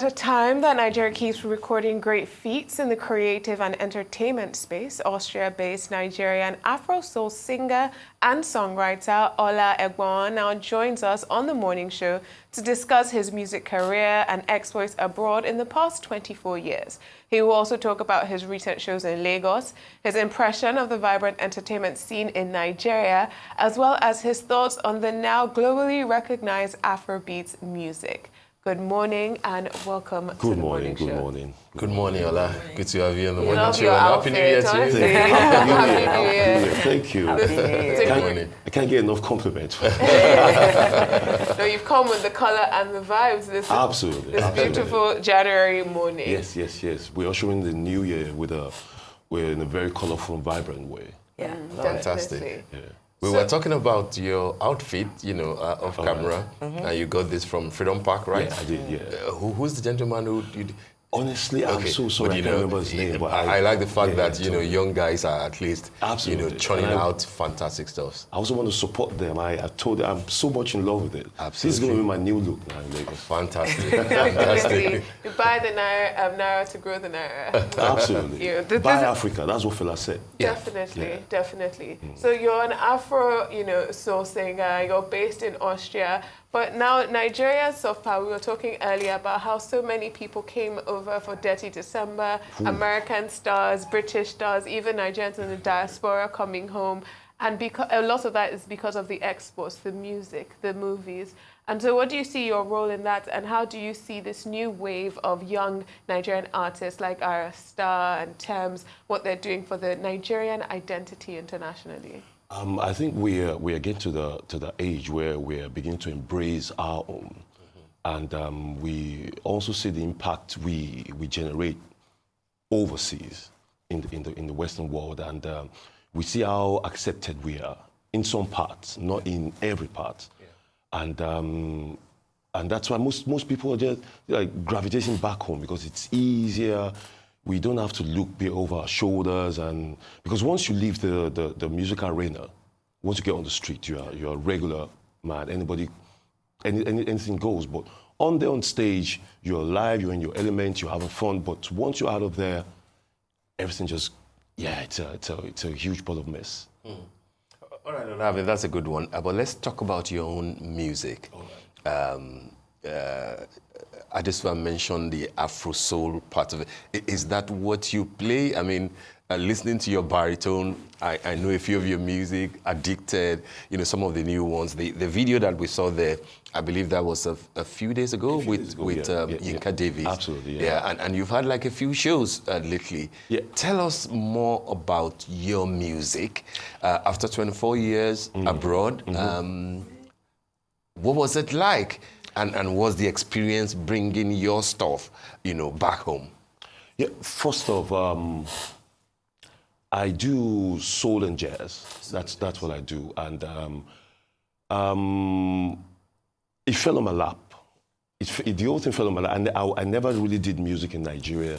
a time that Nigeria keeps recording great feats in the creative and entertainment space, Austria-based Nigerian Afro soul singer and songwriter Ola Egbowon now joins us on the morning show to discuss his music career and exploits abroad in the past 24 years. He will also talk about his recent shows in Lagos, his impression of the vibrant entertainment scene in Nigeria, as well as his thoughts on the now globally recognized Afrobeats music. Good morning and welcome to the morning show. Good morning. Good morning, Ola. Good to have you on the morning Love show. your And Happy New Year outfit, to you. honestly. Happy New Year. Thank you. Good morning. I can't get enough compliments. No, you've come with the color and the vibes this beautiful January morning. Yes. We're ushering the new year we're in a very colorful and vibrant way. Yeah, Fantastic. Yeah. We were talking about your outfit, off camera, and you got this from Freedom Park, right? Yeah, I did, yeah. Who's the gentleman who you? Honestly, I'm so sorry, I can't remember his name. But I like the fact that, young guys are at least, churning out fantastic stuff. I also want to support them. I told them I'm so much in love with it. Absolutely. This is going to be my new look now in Lagos. Fantastic. Definitely. You buy the naira to grow the naira. Absolutely. Buy Africa, that's what Fela said. Definitely. So you're an Afro, soul singer, you're based in Austria, but now Nigeria's soft power. We were talking earlier about how so many people came over for Dirty December, American stars, British stars, even Nigerians in the diaspora coming home. And a lot of that is because of the exports, the music, the movies. And so what do you see your role in that? And how do you see this new wave of young Nigerian artists like Ara Star and Thames, what they're doing for the Nigerian identity internationally? I think we are getting to the age where we're beginning to embrace our own. And we also see the impact we generate overseas in the Western world. And we see how accepted we are in some parts, not in every part. And that's why most people are just gravitating back home because it's easier. We don't have to look over our shoulders, and because once you leave the music arena, once you get on the street, you're a regular man. Anything goes. But on stage, you're alive, you're in your element, you're having fun. But once you're out of there, everything just it's a huge pot of mess. All right, Olavi, that's a good one. But let's talk about your own music. Adesua mentioned the Afro soul part of it. Is that what you play? I mean, listening to your baritone, I know a few of your music, Addicted, some of the new ones. The video that we saw there, I believe that was a few days ago with Yinka Davis. Absolutely, yeah. And you've had a few shows lately. Yeah. Tell us more about your music. After 24 years abroad, what was it like? And what's the experience bringing your stuff, back home? Yeah, first off, I do soul and jazz. That's what I do, and it fell on my lap. The whole thing fell on my lap, and I never really did music in Nigeria.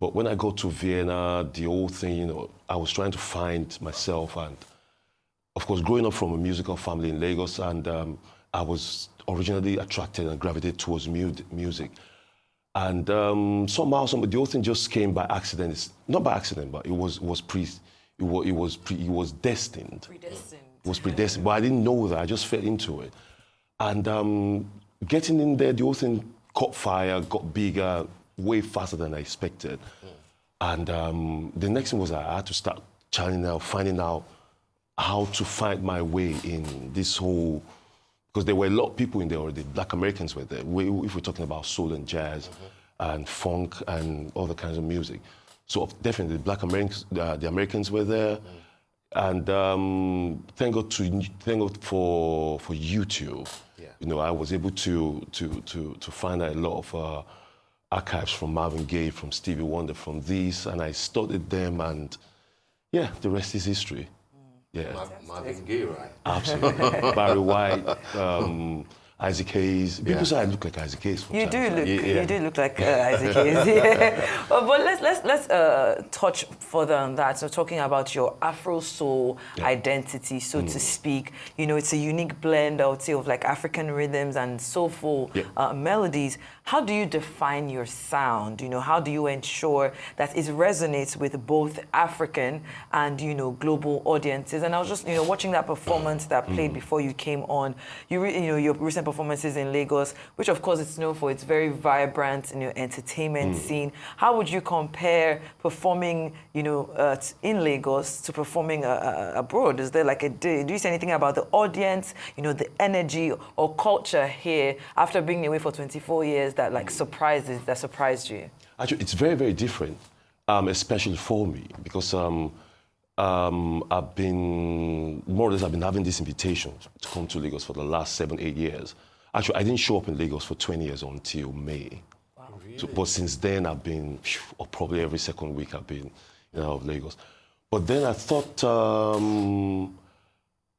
But when I got to Vienna, the whole thing, I was trying to find myself, and of course, growing up from a musical family in Lagos, and I was originally attracted and gravitated towards music. And somehow the whole thing just came by accident. It's not by accident, but it was destined. Predestined. It was predestined, but I didn't know that. I just fell into it. And getting in there, the whole thing caught fire, got bigger, way faster than I expected. And the next thing was I had to start finding out how to find my way in this whole. Because there were a lot of people in there already. Black Americans were there. If we're talking about soul and jazz and funk and other kinds of music. So definitely the Black Americans, the Americans were there. And thank God for YouTube. Yeah. I was able to find out a lot of archives from Marvin Gaye, from Stevie Wonder, from these, and I studied them, and the rest is history. Yeah. Marvin Gaye, right? Absolutely. Barry White, Isaac Hayes. People say I look like Isaac Hayes. You do look like Isaac Hayes. Yeah. But let's touch further on that. So talking about your Afro soul identity, so to speak. It's a unique blend, I would say, of African rhythms and soulful melodies. how do you define your sound? You know, how do you ensure that it resonates with both African and, you know, global audiences? And I was just, you know, watching that performance that played before you came on. You know, your recent performances in Lagos, which of course it's known for its very vibrant, you know, entertainment scene. How would you compare performing, you know, in Lagos to performing abroad? Is there like do you say anything about the audience, you know, the energy or culture here after being away for 24 years that like surprised you? Actually, it's very, very different, especially for me, because I've been, more or less, I've been having this invitation to come to Lagos for the last 7, 8 years. Actually, I didn't show up in Lagos for 20 years until May. Wow. Really? So, but since then, I've been, or probably every second week, I've been out of Lagos. But then I thought,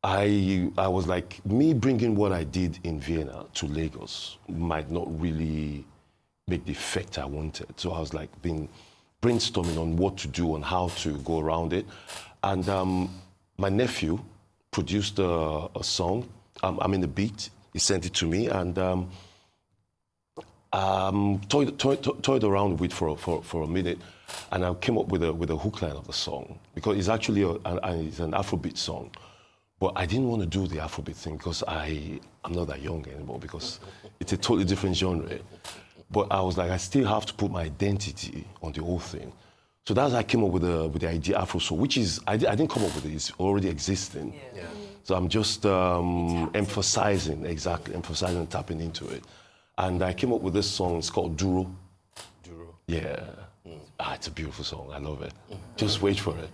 I was like, me bringing what I did in Vienna to Lagos might not really make the effect I wanted. So I was like, been brainstorming on what to do and how to go around it. And my nephew produced a song. I'm in the beat. He sent it to me, and toyed around with it for a minute, and I came up with a hook line of the song, because it's actually it's an Afrobeat song. But I didn't want to do the Afrobeat thing because I'm not that young anymore, because it's a totally different genre. But I was like, I still have to put my identity on the whole thing. So that's how I came up with the idea Afro Soul, which is, I didn't come up with it, it's already existing. Yeah. So I'm just emphasizing and tapping into it. And I came up with this song, it's called Duro. Duro. Yeah. It's a beautiful song, I love it. Just wait for it.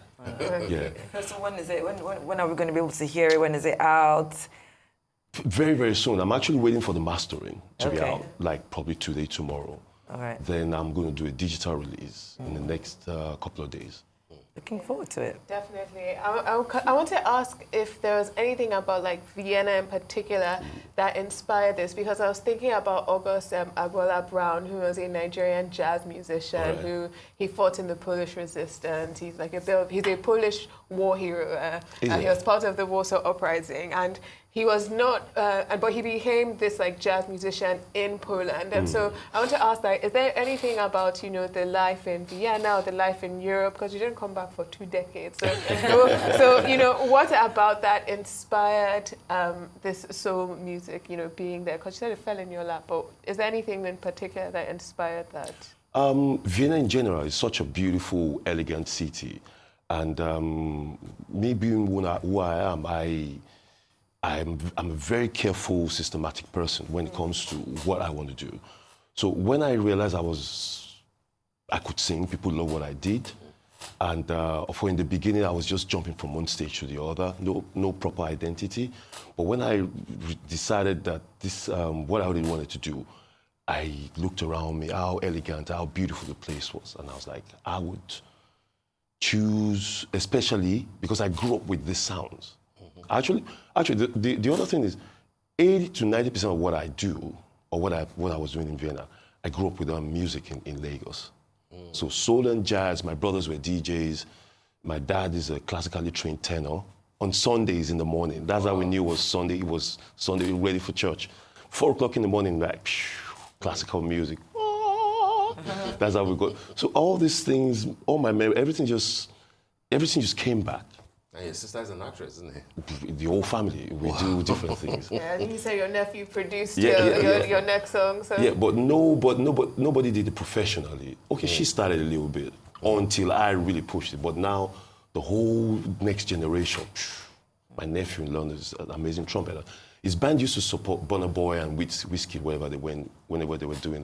Yeah. So when is it? When are we going to be able to hear it? When is it out? Very, very soon. I'm actually waiting for the mastering to be Okay. out, like probably today, tomorrow. All right. Then I'm going to do a digital release in the next couple of days. Looking forward to it. Definitely. I want to ask if there was anything about like Vienna in particular that inspired this, because I was thinking about August Agbola Brown, who was a Nigerian jazz musician, Right. who he fought in the Polish resistance. He's like he's a Polish war hero. Is And he it? was part of the Warsaw Uprising, and he was not, but he became this like jazz musician in Poland. And so I want to ask, like, is there anything about, you know, the life in Vienna or the life in Europe, because you didn't come back for 2 decades. So you know, what about that inspired this soul music, you know, being there? Because you said it fell in your lap, but is there anything in particular that inspired that? Vienna in general is such a beautiful, elegant city. And me being who I am, I'm a very careful, systematic person when it comes to what I want to do. So when I realized I could sing, people know what I did. And for in the beginning, I was just jumping from one stage to the other, no proper identity. But when I decided that this, what I really wanted to do, I looked around me, how elegant, how beautiful the place was. And I was like, I would choose, especially because I grew up with these sounds. Actually, the other thing is, 80 to 90% of what I do, or what I was doing in Vienna, I grew up with music in Lagos. So soul and jazz, my brothers were DJs. My dad is a classically trained tenor. On Sundays in the morning, that's how we knew it was Sunday. It was Sunday, ready for church. 4 o'clock in the morning, like, classical music. That's how we go. So all these things, all my memory, everything just came back. And your sister is an actress, isn't it? The whole family, we do different things. Yeah, I think you said your nephew produced Yeah, your next song. So. Yeah, but nobody did it professionally. Okay, she started a little bit until I really pushed it. But now, the whole next generation, my nephew in London is an amazing trumpeter. His band used to support Burna Boy and Whiskey wherever they went, whenever they were doing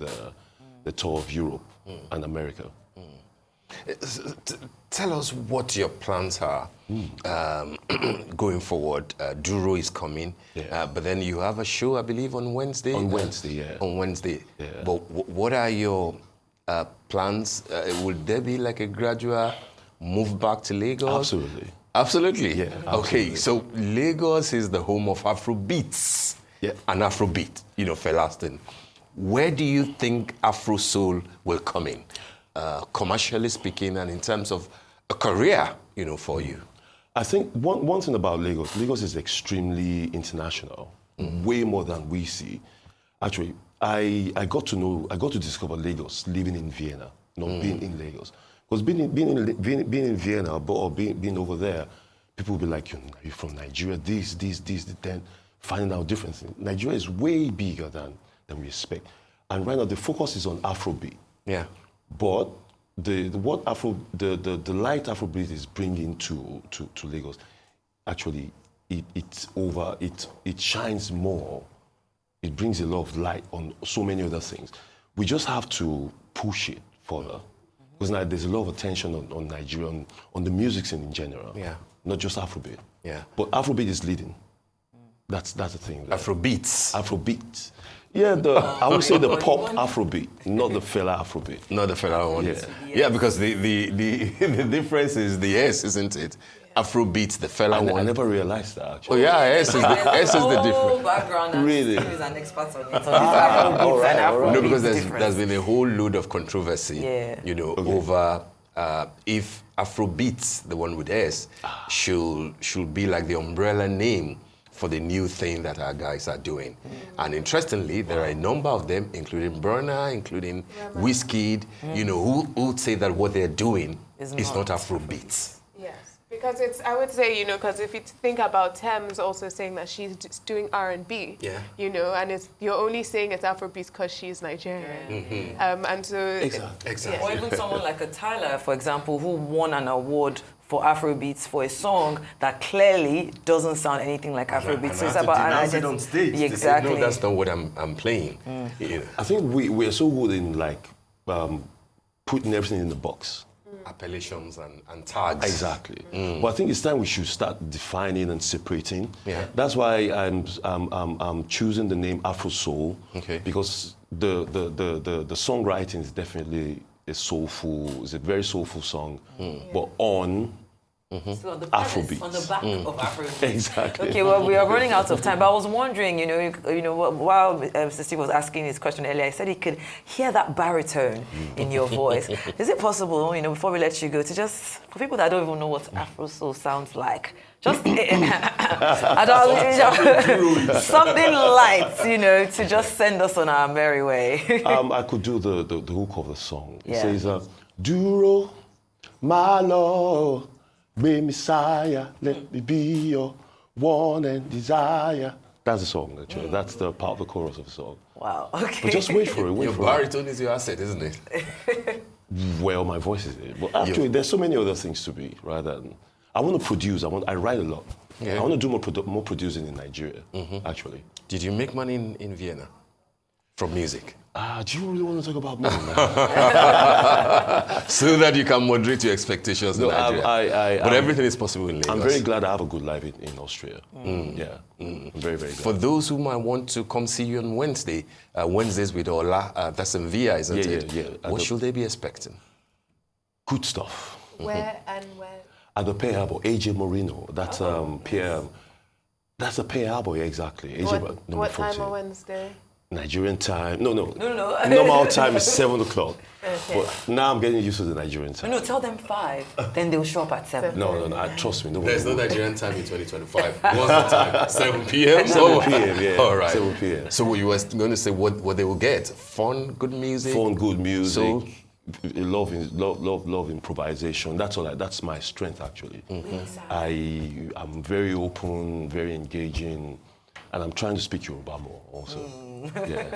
the tour of Europe and America. Tell us what your plans are going forward. Duro is coming, but then you have a show, I believe, on Wednesday? On Wednesday, yeah. On Wednesday. Yeah. But what are your plans? Will there be like a gradual move back to Lagos? Absolutely. Absolutely? Yeah, Okay, so Lagos is the home of Afrobeats. Yeah. And Afrobeat, you know, for lasting. Where do you think Afro Soul will come in? Commercially speaking, and in terms of a career, you know, for you? I think one thing about Lagos is extremely international, way more than we see. Actually, I got to discover Lagos living in Vienna, not being in Lagos. Because being in Vienna or being over there, people will be like, you're from Nigeria, this, then finding out different things. Nigeria is way bigger than we expect. And right now the focus is on Afrobeat. Yeah. But the light Afrobeat is bringing to Lagos, actually it shines more. It brings a lot of light on so many other things. We just have to push it further. Because now there's a lot of attention on Nigeria, on the music scene in general. Yeah. Not just Afrobeat. Yeah. But Afrobeat is leading. That's the thing. Afrobeats. Afrobeat. Yeah, I would say the pop Afrobeat, not the fella Afrobeat. Not the fella one. Yeah. Yeah, because the difference is the S, isn't it? Afrobeats, the fella one. I never realized that, Oh actually. yeah, S is the difference. Background and Really? Steve is an expert on it. So Afrobeats and Afrobeats. No, because there's been a whole load of controversy, over if Afrobeats, the one with S, should be like the umbrella name for the new thing that our guys are doing. And interestingly, there are a number of them, including Burna, including Wizkid, who would say that what they're doing is not Afrobeats. Yes, because I would say, because if you think about Thames also saying that she's just doing R&B, and you're only saying it's Afrobeats because she's Nigerian. And so... Exactly. Or even someone like a Tyler, for example, who won an award for Afrobeats for a song that clearly doesn't sound anything like Afrobeats. So it's about an identity. On stage. Exactly. No, that's not what I'm playing. I think we're so good in putting everything in the box. Appellations and tags. Exactly. But I think it's time we should start defining and separating. Yeah. That's why I'm choosing the name Afro Soul. Okay. Because the songwriting is definitely it's a very soulful song, but on So on the Afrobeats. on the back of Afrobeats. Exactly. Okay, well, we are running out of time, but I was wondering, while Mr. Steve was asking his question earlier, I said he could hear that baritone in your voice. Is it possible, before we let you go, to just, for people that don't even know what Afro Soul sounds like, just something light, to just send us on our merry way. I could do the hook of the song. It Yeah. says, Duro, my Lord, be Messiah, let me be your one and desire. That's the song, actually. That's the part of the chorus of the song. Wow, okay. But just wait for it, Your baritone is your asset, isn't it? Well, my voice is it. But actually, there's so many other things to be, rather than... I want to produce. I write a lot. Yeah. I want to do more producing in Nigeria, actually. Did you make money in Vienna from music? Do you really want to talk about money, man? So that you can moderate your expectations in Nigeria. But everything is possible in Lagos. I'm very glad I have a good life in Austria. Yeah, I'm very, very glad. For those who might want to come see you on Wednesday, Wednesdays with Ola, that's in Via, isn't it? Yeah. What should they be expecting? Good stuff. Where and where? At the Pay Harbor, AJ Moreno. That's Pierre. That's the Pay Harbor, yeah, exactly. AJ, What time on Wednesday? Nigerian time. No. No. Normal time is 7 o'clock. Okay. But now I'm getting used to the Nigerian time. No, tell them 5. Then they'll show up at 7. No. Trust me. There's no Nigerian time in 2025. What's the time? 7 p.m.? 7 p.m., yeah. All right. 7 p.m. So you were going to say what they will get? Fun, good music? Fun, good music. So, love improvisation. That's my strength, actually. I'm very open, very engaging, and I'm trying to speak Yoruba more also. Yeah.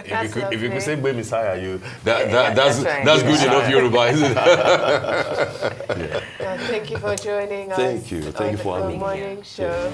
If you could say "Boy Messiah," that's good enough Yoruba, isn't it? Thank you for joining us. Thank you for having me. Morning show.